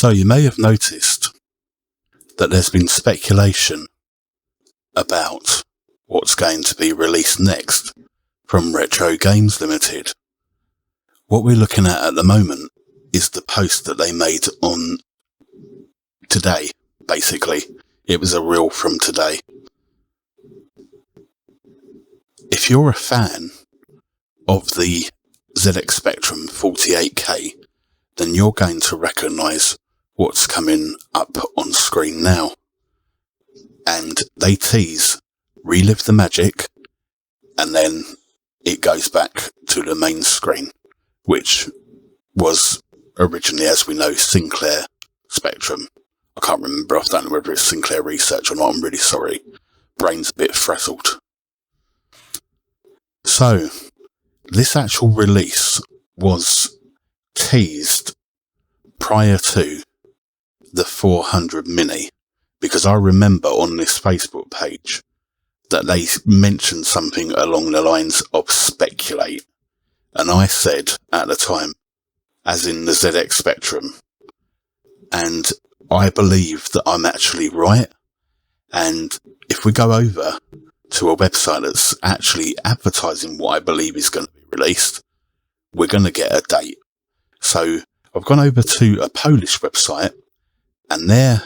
So you may have noticed that there's been speculation about what's going to be released next from Retro Games Ltd. What we're looking at the moment is the post that they made on today, basically. It was a reel from today. If you're a fan of the ZX Spectrum 48K, then you're going to recognise what's coming up on screen now. And they tease Relive the Magic, and then it goes back to the main screen, which was originally, as we know, Sinclair Spectrum. I can't remember, I don't know whether it's Sinclair Research or not, I'm really sorry. Brain's a bit frazzled. So, this actual release was teased prior to the 400 Mini, because I remember on this Facebook page that they mentioned something along the lines of speculate, and I said at the time, as in the ZX Spectrum, and I believe that I'm actually right. And if we go over to a website that's actually advertising what I believe is going to be released, we're going to get a date. So I've gone over to a Polish website, and they're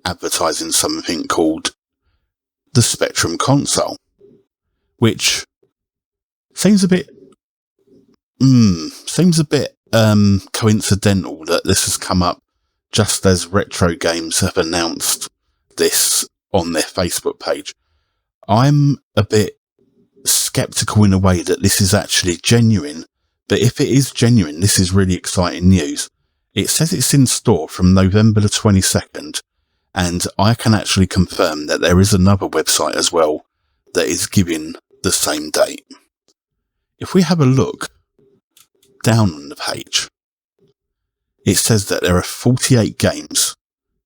advertising something called the Spectrum console, which seems a bit coincidental that this has come up just as Retro Games have announced this on their Facebook page. I'm a bit sceptical in a way that this is actually genuine, but if it is genuine, this is really exciting news. It says it's in store from November the 22nd, and I can actually confirm that there is another website as well that is giving the same date. If we have a look down on the page, it says that there are 48 games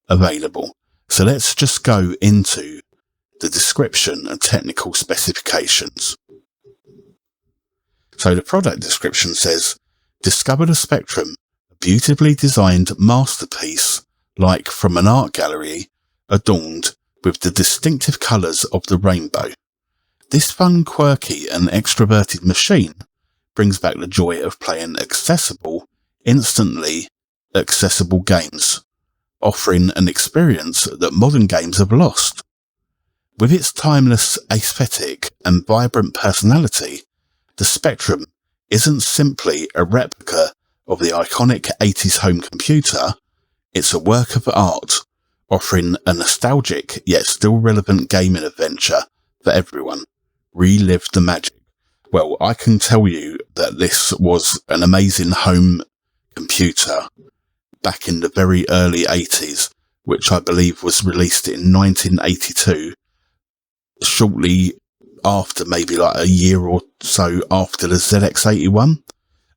available. So let's just go into the description and technical specifications. So the product description says, discover the Spectrum, a beautifully designed masterpiece like from an art gallery, adorned with the distinctive colours of the rainbow. This fun, quirky and extroverted machine brings back the joy of playing accessible, instantly accessible games, offering an experience that modern games have lost. With its timeless aesthetic and vibrant personality, the Spectrum isn't simply a replica of the iconic 80s home computer, it's a work of art, offering a nostalgic yet still relevant gaming adventure for everyone. Relive the magic. Well, I can tell you that this was an amazing home computer back in the very early 80s, which I believe was released in 1982, shortly after, maybe like a year or so after the ZX81.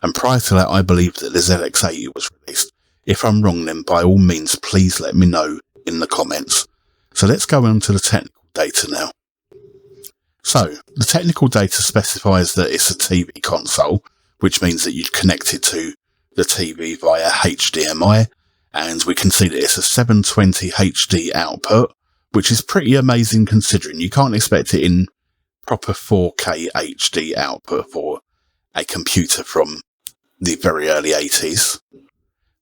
And prior to that, I believe that the ZX80 was released. If I'm wrong, then by all means, please let me know in the comments. So let's go on to the technical data now. So the technical data specifies that it's a TV console, which means that you'd connect it to the TV via HDMI, and we can see that it's a 720 HD output, which is pretty amazing considering you can't expect it in proper 4K HD output for a computer from the very early 80s.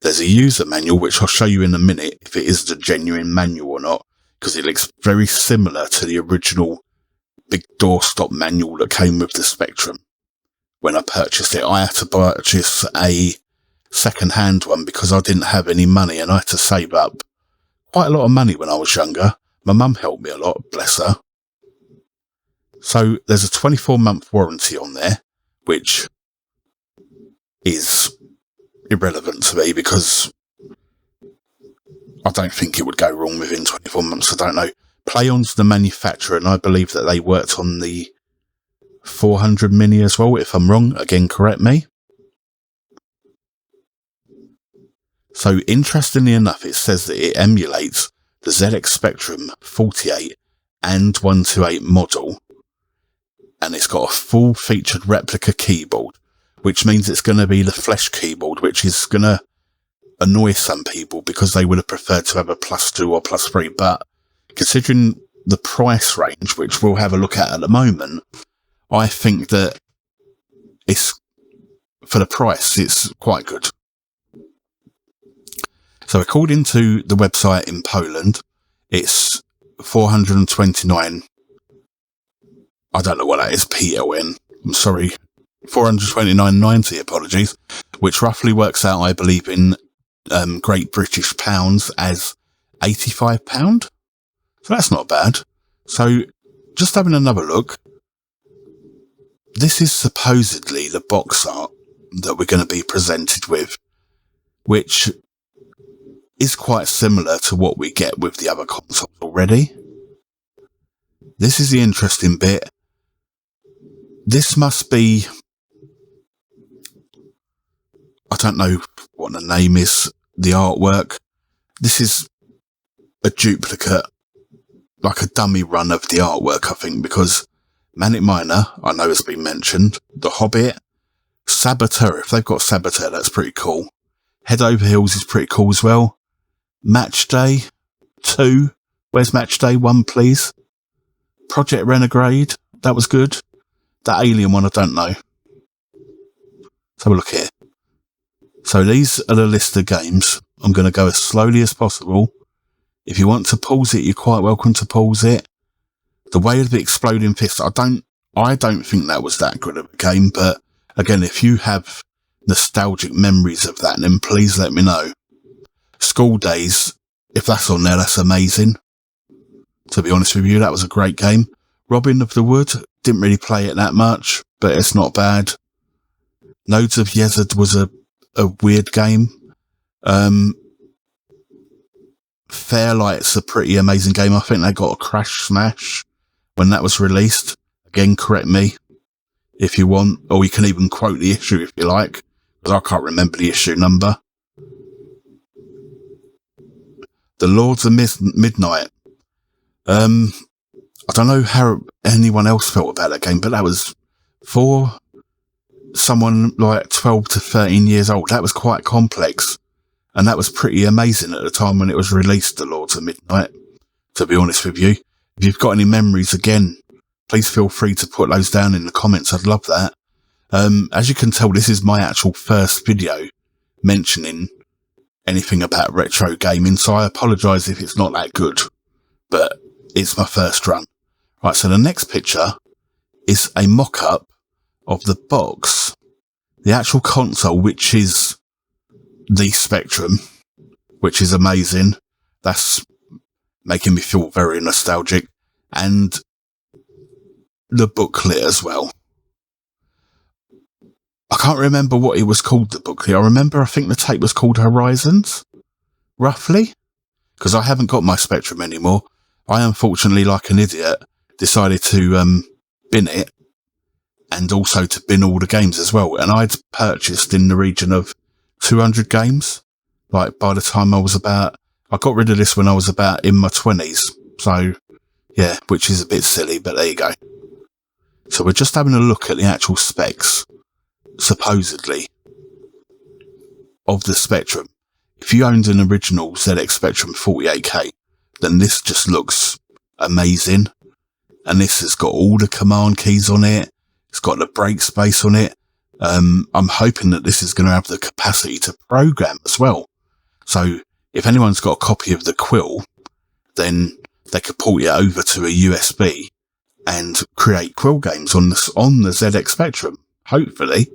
There's a user manual, which I'll show you in a minute if it is the genuine manual or not, because it looks very similar to the original big doorstop manual that came with the Spectrum. When I purchased it, I had to purchase a second-hand one because I didn't have any money, and I had to save up quite a lot of money when I was younger. My mum helped me a lot, bless her. So there's a 24-month warranty on there, which is irrelevant to me because I don't think it would go wrong within 24 months. I don't know. PlayOn's the manufacturer, and I believe that they worked on the 400 Mini as well. If I'm wrong, again, correct me. So interestingly enough, it says that it emulates the ZX Spectrum 48 and 128 model, and it's got a full featured replica keyboard, which means it's going to be the flesh keyboard, which is going to annoy some people because they would have preferred to have a +2 or +3. But considering the price range, which we'll have a look at the moment, I think that it's, for the price, it's quite good. So according to the website in Poland, it's 429. I don't know what that is, PLN. I'm sorry. 429.90, apologies, which roughly works out, I believe, in Great British pounds as £85. So that's not bad. So just having another look, this is supposedly the box art that we're going to be presented with, which is quite similar to what we get with the other consoles already. This is the interesting bit. This must be, I don't know what the name is, the artwork. This is a duplicate, like a dummy run of the artwork, I think, because Manic Miner, I know has been mentioned, The Hobbit, Saboteur, if they've got Saboteur, that's pretty cool. Head Over Heels is pretty cool as well. Match Day 2, where's Match Day 1, please? Project Renegade, that was good. That Alien one, I don't know. Let's have a look here. So these are the list of games. I'm going to go as slowly as possible. If you want to pause it, you're quite welcome to pause it. The Way of the Exploding Fist, I don't think that was that good of a game, but again, if you have nostalgic memories of that, then please let me know. School Days, if that's on there, that's amazing. To be honest with you, that was a great game. Robin of the Wood, didn't really play it that much, but it's not bad. Nodes of Yezd was a weird game. Fairlight's a pretty amazing game. I think they got a crash smash when that was released. Again, correct me if you want, or you can even quote the issue if you like, because I can't remember the issue number. The Lords of Midnight. I don't know how anyone else felt about that game, but that was for someone like 12 to 13 years old. That was quite complex, and that was pretty amazing at the time when it was released, The Lords of Midnight, to be honest with you. If you've got any memories, again, please feel free to put those down in the comments. I'd love that. As you can tell, this is my actual first video mentioning anything about retro gaming, so I apologise if it's not that good, but it's my first run. Right, so the next picture is a mock-up of the box, the actual console, which is the Spectrum, which is amazing. That's making me feel very nostalgic. And the booklet as well. I can't remember what it was called, the booklet. I think the tape was called Horizons, roughly, because I haven't got my Spectrum anymore. I, unfortunately, like an idiot, decided to bin it, and also to bin all the games as well. And I'd purchased in the region of 200 games. Like, by the time I got rid of this when I was about in my 20s. So, yeah, which is a bit silly, but there you go. So we're just having a look at the actual specs, supposedly, of the Spectrum. If you owned an original ZX Spectrum 48K, then this just looks amazing. And this has got all the command keys on it. It's got the brake space on it. I'm hoping that this is going to have the capacity to program as well. So if anyone's got a copy of the Quill, then they could port it over to a USB and create Quill games on the ZX Spectrum. Hopefully.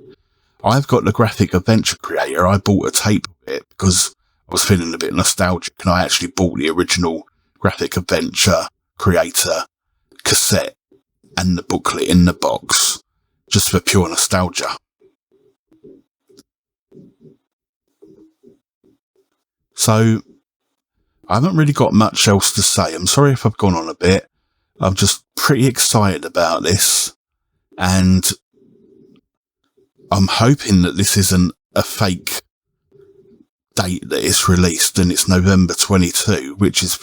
I've got the Graphic Adventure Creator. I bought a tape of it because I was feeling a bit nostalgic, and I actually bought the original Graphic Adventure Creator cassette and the booklet in the box, just for pure nostalgia. So, I haven't really got much else to say. I'm sorry if I've gone on a bit. I'm just pretty excited about this, and I'm hoping that this isn't a fake date that it's released and it's November 22, which is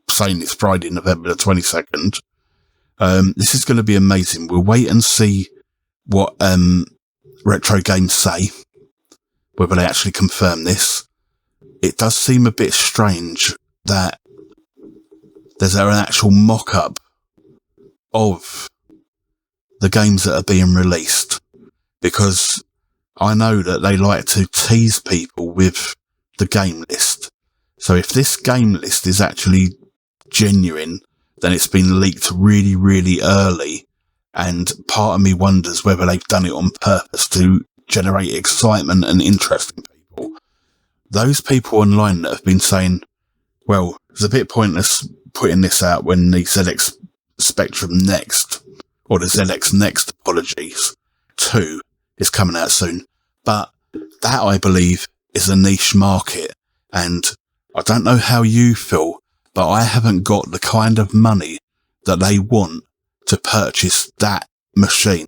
saying it's Friday, November the 22nd. This is going to be amazing. We'll wait and see what Retro Games say, whether they actually confirm this. it does seem a bit strange that there's an actual mock-up of the games that are being released, because I know that they like to tease people with the game list. So if this game list is actually genuine, then it's been leaked really, really early, and part of me wonders whether they've done it on purpose to generate excitement and interest in people. Those people online that have been saying, well, it's a bit pointless putting this out when the ZX Spectrum Next, or the ZX Next, apologies, 2 is coming out soon. But that, I believe, is a niche market, and I don't know how you feel, but I haven't got the kind of money that they want to purchase that machine.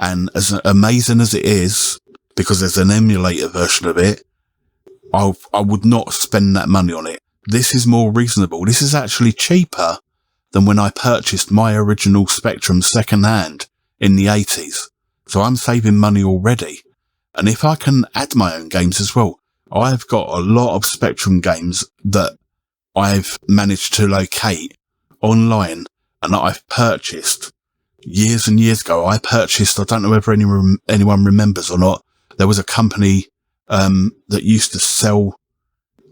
And as amazing as it is, because there's an emulator version of it, I would not spend that money on it. This is more reasonable. This is actually cheaper than when I purchased my original Spectrum second-hand in the 80s. So I'm saving money already. And if I can add my own games as well, I've got a lot of Spectrum games that I've managed to locate online and that I've purchased years and years ago. I don't know whether anyone remembers or not, there was a company that used to sell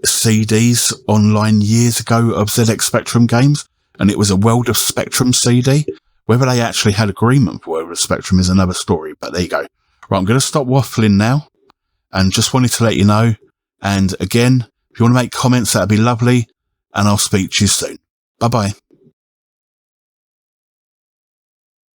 CDs online years ago of ZX Spectrum games, and it was a World of Spectrum CD. Whether they actually had agreement for World of Spectrum is another story, but there you go. Right, I'm going to stop waffling now, and just wanted to let you know. And again, if you want to make comments, that'd be lovely, and I'll speak to you soon. Bye bye.